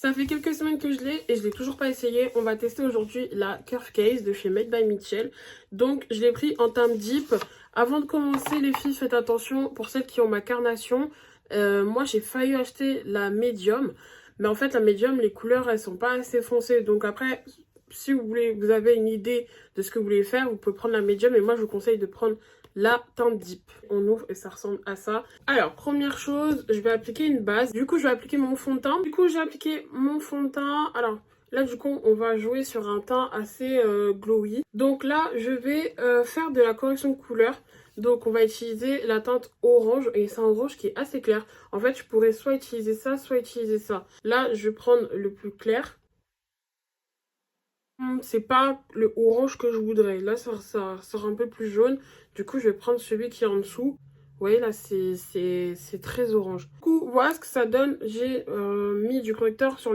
Ça fait quelques semaines que je l'ai et je l'ai toujours pas essayé. On va tester aujourd'hui la Curve Case de chez Made by Mitchell. Donc je l'ai pris en teinte deep. Avant de commencer les filles, faites attention pour celles qui ont ma carnation. Moi j'ai failli acheter la médium. Mais en fait la médium, les couleurs elles sont pas assez foncées. Donc après, si vous voulez, vous avez une idée de ce que vous voulez faire, vous pouvez prendre la médium. Et moi je vous conseille de prendre la teinte deep. On ouvre et ça ressemble à ça. Alors, première chose, je vais appliquer une base. Du coup, je vais appliquer mon fond de teint. Alors, là, du coup, on va jouer sur un teint assez glowy. Donc là, je vais faire de la correction de couleur. Donc, on va utiliser la teinte orange. Et c'est un orange qui est assez clair. En fait, je pourrais soit utiliser ça, soit utiliser ça. Là, je vais prendre le plus clair. C'est pas le orange que je voudrais. Là, ça sort un peu plus jaune. Du coup, je vais prendre celui qui est en dessous. Vous voyez, là, c'est très orange. Du coup, voilà ce que ça donne. J'ai mis du correcteur sur